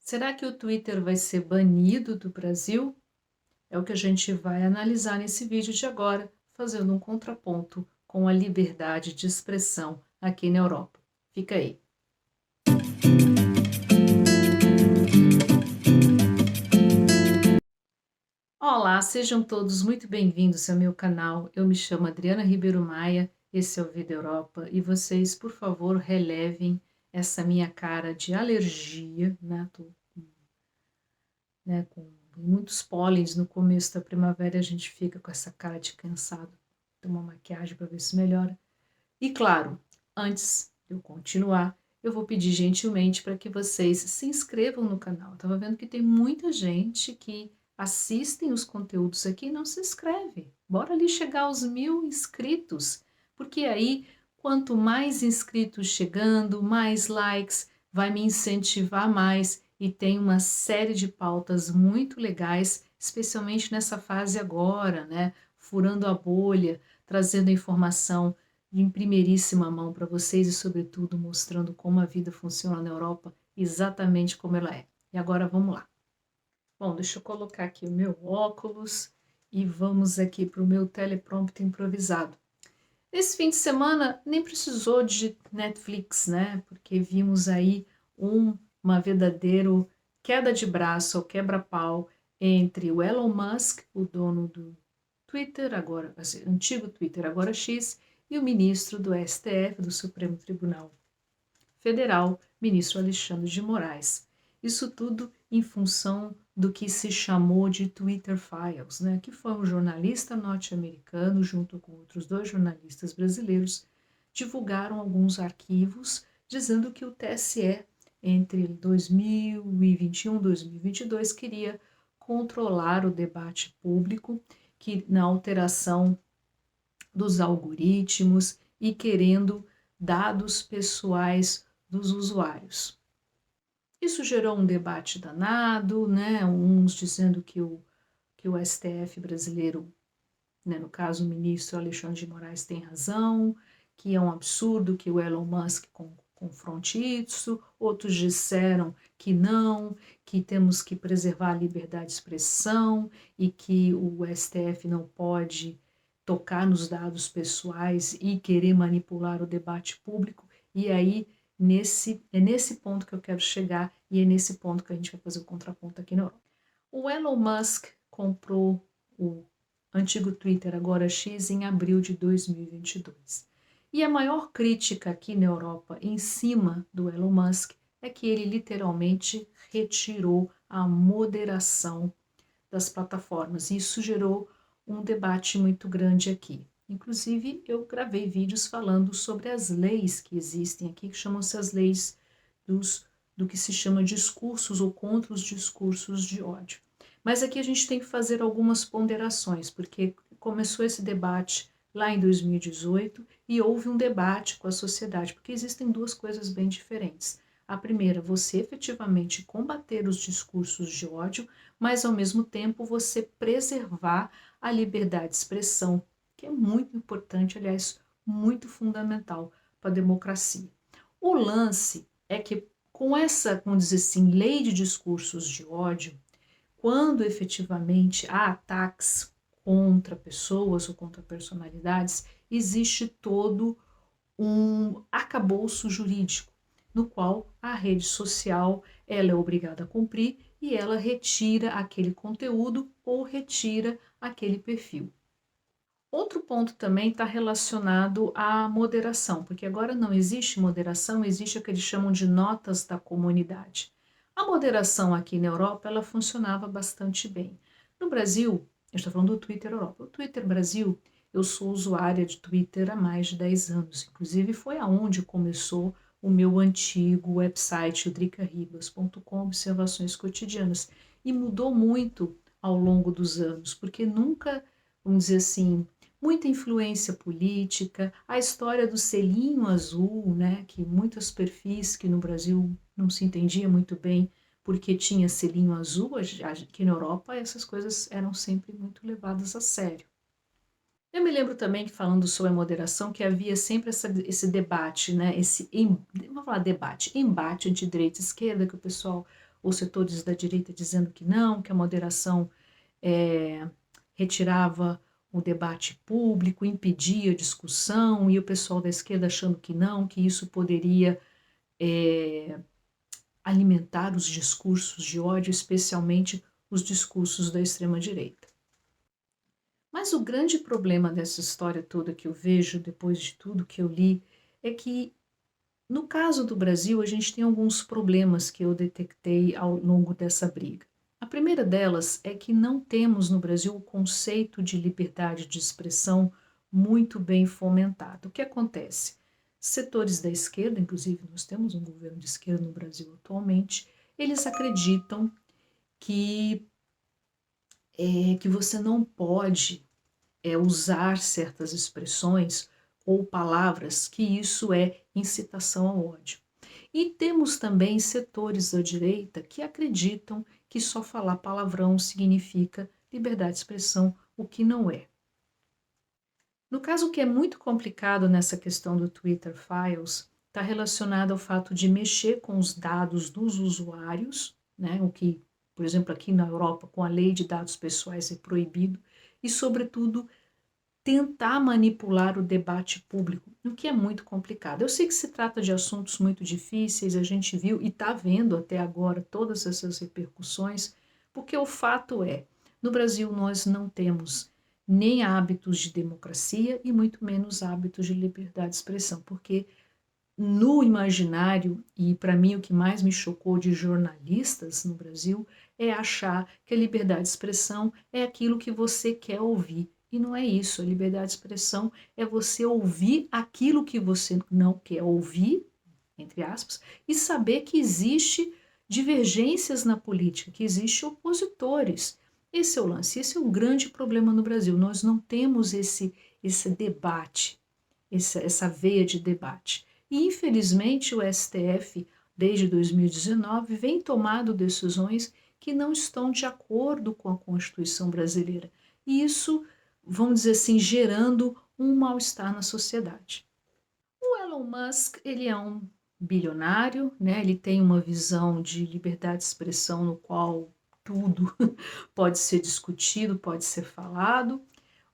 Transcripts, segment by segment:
Será que o Twitter vai ser banido do Brasil? É o que a gente vai analisar nesse vídeo de agora, fazendo um contraponto com a liberdade de expressão aqui na Europa. Fica aí. Olá, sejam todos muito bem-vindos ao meu canal. Eu me chamo Adriana Ribeiro Maia, esse é o Vida Europa e vocês, por favor, relevem essa minha cara de alergia, né? Com muitos pólens no começo da primavera, a gente fica com essa cara de cansado. Toma maquiagem para ver se melhora. E claro, antes de eu continuar, eu vou pedir gentilmente para que vocês se inscrevam no canal. Eu tava vendo que tem muita gente que assistem os conteúdos aqui e não se inscreve. Bora ali chegar aos 1000 inscritos, porque aí, quanto mais inscritos chegando, mais likes, vai me incentivar mais e tem uma série de pautas muito legais, especialmente nessa fase agora, né? Furando a bolha, trazendo informação em primeiríssima mão para vocês e, sobretudo, mostrando como a vida funciona na Europa, exatamente como ela é. E agora vamos lá. Bom, deixa eu colocar aqui o meu óculos e vamos aqui para o meu teleprompter improvisado. Esse fim de semana nem precisou de Netflix, né? Porque vimos aí uma verdadeira queda de braço ou quebra-pau entre o Elon Musk, o dono do Twitter, agora, assim, antigo Twitter, agora X, e o ministro do STF, do Supremo Tribunal Federal, ministro Alexandre de Moraes. Isso tudo em função do que se chamou de Twitter Files, né, que foi um jornalista norte-americano, junto com outros 2 jornalistas brasileiros, divulgaram alguns arquivos dizendo que o TSE, entre 2021 e 2022, queria controlar o debate público, que na alteração dos algoritmos e querendo dados pessoais dos usuários. Isso gerou um debate danado, né? Uns dizendo que o STF brasileiro, né, no caso o ministro Alexandre de Moraes, tem razão, que é um absurdo que o Elon Musk confronte isso, outros disseram que não, que temos que preservar a liberdade de expressão e que o STF não pode tocar nos dados pessoais e querer manipular o debate público. E aí, é nesse ponto que eu quero chegar e é nesse ponto que a gente vai fazer o contraponto aqui na Europa. O Elon Musk comprou o antigo Twitter, agora X, em abril de 2022. E a maior crítica aqui na Europa em cima do Elon Musk é que ele literalmente retirou a moderação das plataformas. E isso gerou um debate muito grande aqui. Inclusive, eu gravei vídeos falando sobre as leis que existem aqui, que chamam-se as leis do que se chama discursos ou contra os discursos de ódio. Mas aqui a gente tem que fazer algumas ponderações, porque começou esse debate lá em 2018 e houve um debate com a sociedade, porque existem 2 coisas bem diferentes. A primeira, você efetivamente combater os discursos de ódio, mas ao mesmo tempo você preservar a liberdade de expressão, que é muito importante, aliás, muito fundamental para a democracia. O lance é que com essa, vamos dizer assim, lei de discursos de ódio, quando efetivamente há ataques contra pessoas ou contra personalidades, existe todo um arcabouço jurídico, no qual a rede social ela é obrigada a cumprir e ela retira aquele conteúdo ou retira aquele perfil. Outro ponto também está relacionado à moderação, porque agora não existe moderação, existe o que eles chamam de notas da comunidade. A moderação aqui na Europa, ela funcionava bastante bem. No Brasil, eu estou falando do Twitter Europa, o Twitter Brasil, eu sou usuária de Twitter há mais de 10 anos, inclusive foi aonde começou o meu antigo website, dricaribas.com, observações cotidianas, e mudou muito ao longo dos anos, porque nunca, vamos dizer assim, muita influência política, a história do selinho azul, né, que muitos perfis que no Brasil não se entendia muito bem porque tinha selinho azul, aqui na Europa essas coisas eram sempre muito levadas a sério. Eu me lembro também que falando sobre a moderação, que havia sempre esse debate, né, vamos falar debate, embate entre direita e esquerda, que o pessoal ou setores da direita dizendo que não, que a moderação retirava o debate público, impedia a discussão, e o pessoal da esquerda achando que não, que isso poderia alimentar os discursos de ódio, especialmente os discursos da extrema-direita. Mas o grande problema dessa história toda que eu vejo, depois de tudo que eu li, é que, no caso do Brasil, a gente tem alguns problemas que eu detectei ao longo dessa briga. A primeira delas é que não temos no Brasil o conceito de liberdade de expressão muito bem fomentado. O que acontece? Setores da esquerda, inclusive nós temos um governo de esquerda no Brasil atualmente, eles acreditam que você não pode usar certas expressões ou palavras, que isso é incitação ao ódio. E temos também setores da direita que acreditam que só falar palavrão significa liberdade de expressão, o que não é. No caso, o que é muito complicado nessa questão do Twitter Files está relacionado ao fato de mexer com os dados dos usuários, né, o que, por exemplo, aqui na Europa, com a lei de dados pessoais é proibido, e, sobretudo, tentar manipular o debate público, o que é muito complicado. Eu sei que se trata de assuntos muito difíceis, a gente viu e está vendo até agora todas essas repercussões, porque o fato é, no Brasil nós não temos nem hábitos de democracia e muito menos hábitos de liberdade de expressão, porque no imaginário, e para mim o que mais me chocou de jornalistas no Brasil, é achar que a liberdade de expressão é aquilo que você quer ouvir. E não é isso. A liberdade de expressão é você ouvir aquilo que você não quer ouvir, entre aspas, e saber que existe divergências na política, que existem opositores. Esse é o lance, esse é o grande problema no Brasil. Nós não temos esse debate, essa veia de debate. E, infelizmente, o STF, desde 2019, vem tomando decisões que não estão de acordo com a Constituição brasileira. E isso, vamos dizer assim, gerando um mal-estar na sociedade. O Elon Musk, ele é um bilionário, né? Ele tem uma visão de liberdade de expressão no qual tudo pode ser discutido, pode ser falado,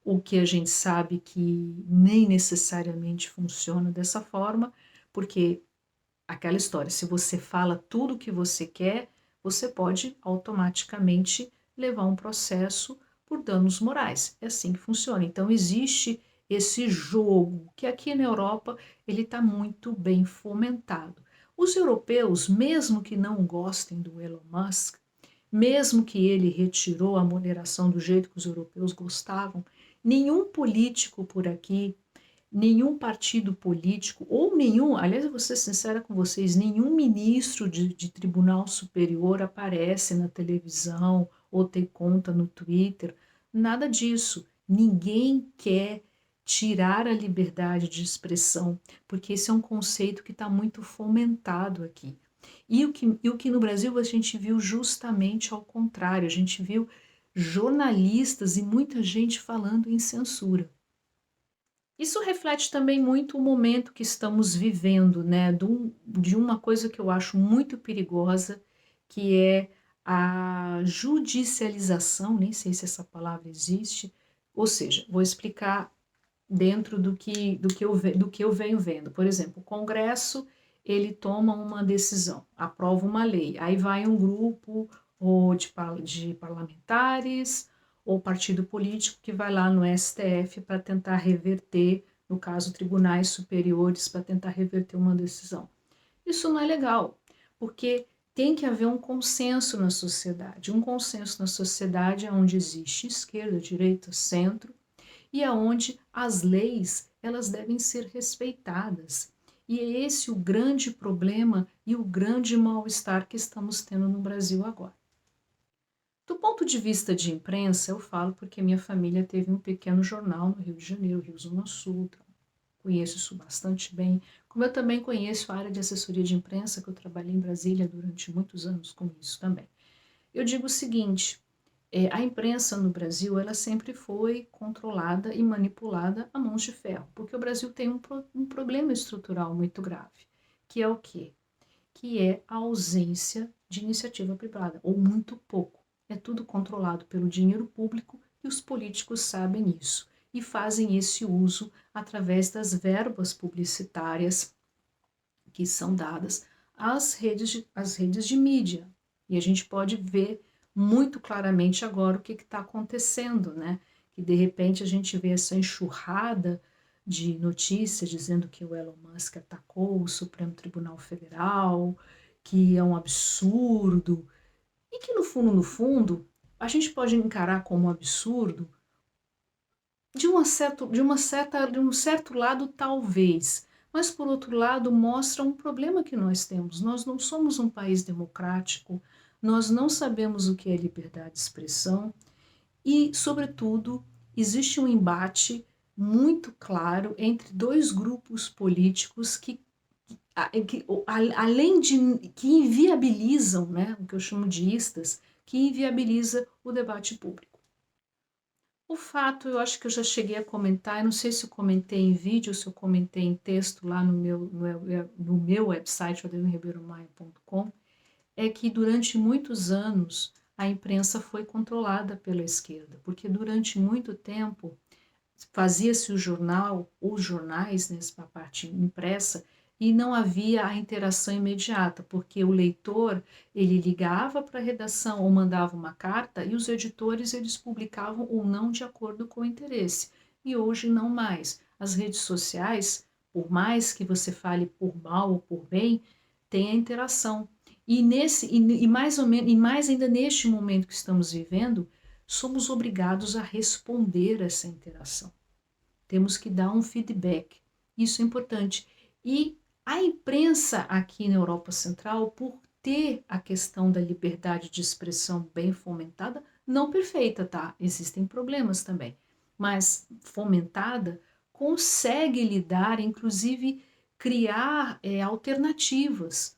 o que a gente sabe que nem necessariamente funciona dessa forma, porque aquela história, se você fala tudo o que você quer, você pode automaticamente levar um processo por danos morais. É assim que funciona. Então existe esse jogo que aqui na Europa ele está muito bem fomentado. Os europeus, mesmo que não gostem do Elon Musk, mesmo que ele retirou a moderação do jeito que os europeus gostavam, nenhum político por aqui, nenhum partido político, ou nenhum, aliás, eu vou ser sincera com vocês, nenhum ministro de tribunal superior aparece na televisão ou tem conta no Twitter, nada disso. Ninguém quer tirar a liberdade de expressão, porque esse é um conceito que está muito fomentado aqui. E o que no Brasil a gente viu justamente ao contrário, a gente viu jornalistas e muita gente falando em censura. Isso reflete também muito o momento que estamos vivendo, né? De uma coisa que eu acho muito perigosa, que é a judicialização, nem sei se essa palavra existe, ou seja, vou explicar dentro do que eu venho vendo. Por exemplo, o Congresso, ele toma uma decisão, aprova uma lei, aí vai um grupo ou de parlamentares ou partido político que vai lá no STF para tentar reverter, no caso, tribunais superiores, para tentar reverter uma decisão. Isso não é legal, porque tem que haver um consenso na sociedade. Um consenso na sociedade é onde existe esquerda, direita, centro, e aonde as leis elas devem ser respeitadas. E é esse o grande problema e o grande mal-estar que estamos tendo no Brasil agora. Do ponto de vista de imprensa, eu falo porque minha família teve um pequeno jornal no Rio de Janeiro, Rio Zona Sul, conheço isso bastante bem, como eu também conheço a área de assessoria de imprensa, que eu trabalhei em Brasília durante muitos anos com isso também. Eu digo o seguinte, a imprensa no Brasil, ela sempre foi controlada e manipulada a mãos de ferro, porque o Brasil tem um problema estrutural muito grave, que é o quê? Que é a ausência de iniciativa privada, ou muito pouco. É tudo controlado pelo dinheiro público e os políticos sabem isso e fazem esse uso através das verbas publicitárias que são dadas às redes de mídia. E a gente pode ver muito claramente agora o que está acontecendo, né? Que de repente a gente vê essa enxurrada de notícias dizendo que o Elon Musk atacou o Supremo Tribunal Federal, que é um absurdo, e que no fundo, a gente pode encarar como absurdo de um certo lado, talvez, mas por outro lado mostra um problema que nós temos. Nós não somos um país democrático, nós não sabemos o que é liberdade de expressão e, sobretudo, existe um embate muito claro entre dois grupos políticos além de que inviabilizam, né, o que eu chamo de istas, que inviabiliza o debate público. O fato, eu acho que eu já cheguei a comentar, eu não sei se eu comentei em vídeo ou se eu comentei em texto lá no meu website, adelineribeiro.com, é que durante muitos anos a imprensa foi controlada pela esquerda, porque durante muito tempo fazia-se o jornal, os jornais, nessa parte impressa, e não havia a interação imediata, porque o leitor, ele ligava para a redação ou mandava uma carta e os editores, eles publicavam ou não de acordo com o interesse. E hoje não mais. As redes sociais, por mais que você fale por mal ou por bem, tem a interação. E mais ou menos, e mais ainda neste momento que estamos vivendo, somos obrigados a responder essa interação. Temos que dar um feedback. Isso é importante. E a imprensa aqui na Europa Central, por ter a questão da liberdade de expressão bem fomentada, não perfeita, tá? Existem problemas também, mas fomentada, consegue lidar, inclusive criar alternativas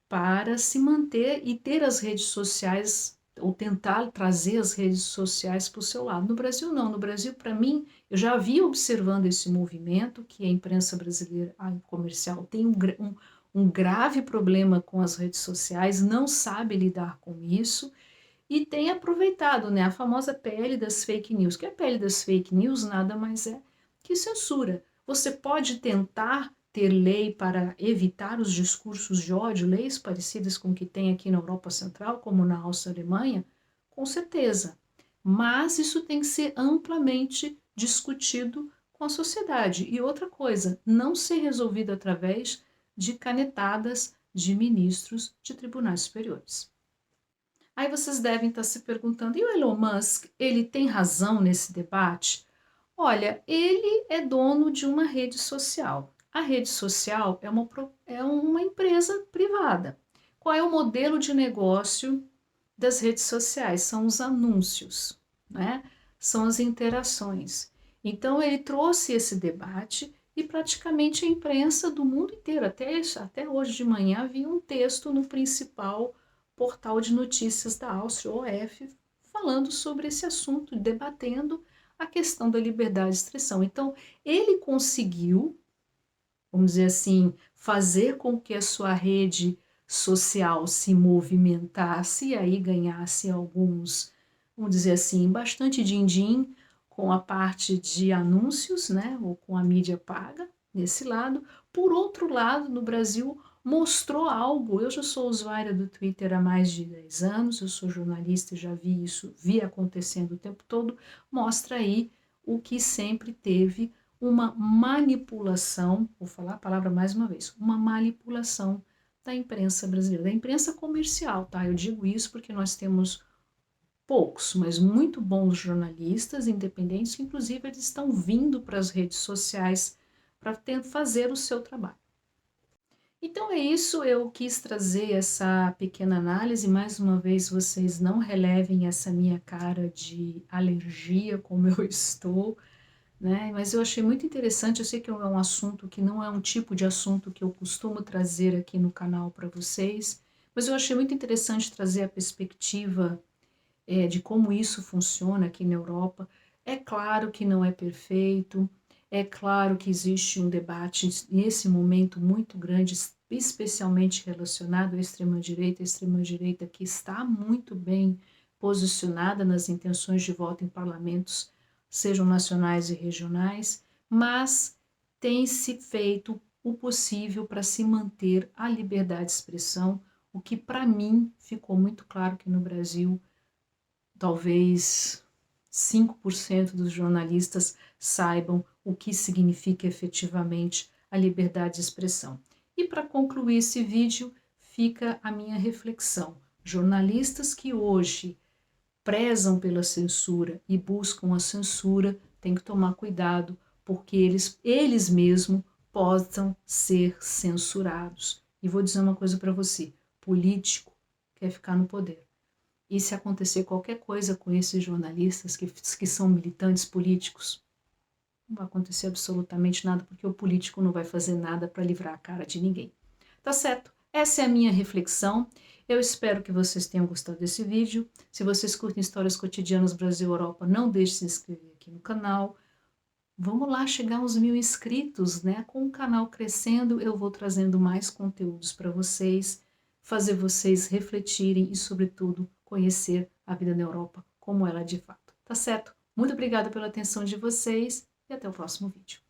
para se manter e ter as redes sociais, ou tentar trazer as redes sociais para o seu lado. No Brasil, não. No Brasil, para mim, eu já havia observando esse movimento, que a imprensa brasileira comercial tem um grave problema com as redes sociais, não sabe lidar com isso, e tem aproveitado, né, a famosa PL das fake news, que a PL das fake news nada mais é que censura. Você pode tentar ter lei para evitar os discursos de ódio, leis parecidas com o que tem aqui na Europa Central, como na Áustria e Alemanha, com certeza. Mas isso tem que ser amplamente discutido com a sociedade. E outra coisa, não ser resolvido através de canetadas de ministros de tribunais superiores. Aí vocês devem estar se perguntando, e o Elon Musk, ele tem razão nesse debate? Olha, ele é dono de uma rede social. A rede social é uma empresa privada. Qual é o modelo de negócio das redes sociais? São os anúncios, né? São as interações. Então, ele trouxe esse debate e praticamente a imprensa do mundo inteiro, até hoje de manhã, havia um texto no principal portal de notícias da Áustria, OF, falando sobre esse assunto, debatendo a questão da liberdade de expressão. Então, ele conseguiu, vamos dizer assim, fazer com que a sua rede social se movimentasse e aí ganhasse alguns, vamos dizer assim, bastante din-din com a parte de anúncios, né, ou com a mídia paga, nesse lado. Por outro lado, no Brasil, mostrou algo. Eu já sou usuária do Twitter há mais de 10 anos, eu sou jornalista e já vi isso, vi acontecendo o tempo todo. Mostra aí o que sempre teve uma manipulação, vou falar a palavra mais uma vez, uma manipulação da imprensa brasileira, da imprensa comercial, tá? Eu digo isso porque nós temos poucos, mas muito bons jornalistas independentes, que inclusive eles estão vindo para as redes sociais para fazer o seu trabalho. Então é isso, eu quis trazer essa pequena análise. Mais uma vez, vocês não relevem essa minha cara de alergia, como eu estou, né? Mas eu achei muito interessante. Eu sei que é um assunto que não é um tipo de assunto que eu costumo trazer aqui no canal para vocês, mas eu achei muito interessante trazer a perspectiva de como isso funciona aqui na Europa. É claro que não é perfeito, é claro que existe um debate nesse momento muito grande, especialmente relacionado à extrema-direita que está muito bem posicionada nas intenções de voto em parlamentos, sejam nacionais e regionais, mas tem se feito o possível para se manter a liberdade de expressão, o que para mim ficou muito claro que no Brasil, talvez 5% dos jornalistas saibam o que significa efetivamente a liberdade de expressão. E para concluir esse vídeo, fica a minha reflexão. Jornalistas que hoje prezam pela censura e buscam a censura têm que tomar cuidado, porque eles mesmos possam ser censurados. E vou dizer uma coisa para você: político quer ficar no poder. E se acontecer qualquer coisa com esses jornalistas que são militantes políticos, não vai acontecer absolutamente nada, porque o político não vai fazer nada para livrar a cara de ninguém. Tá certo? Essa é a minha reflexão. Eu espero que vocês tenham gostado desse vídeo. Se vocês curtem histórias cotidianas Brasil-Europa, não deixe de se inscrever aqui no canal. Vamos lá chegar aos 1000 inscritos, né? Com o canal crescendo, eu vou trazendo mais conteúdos para vocês, fazer vocês refletirem e, sobretudo, conhecer a vida na Europa, como ela é de fato. Tá certo? Muito obrigada pela atenção de vocês e até o próximo vídeo.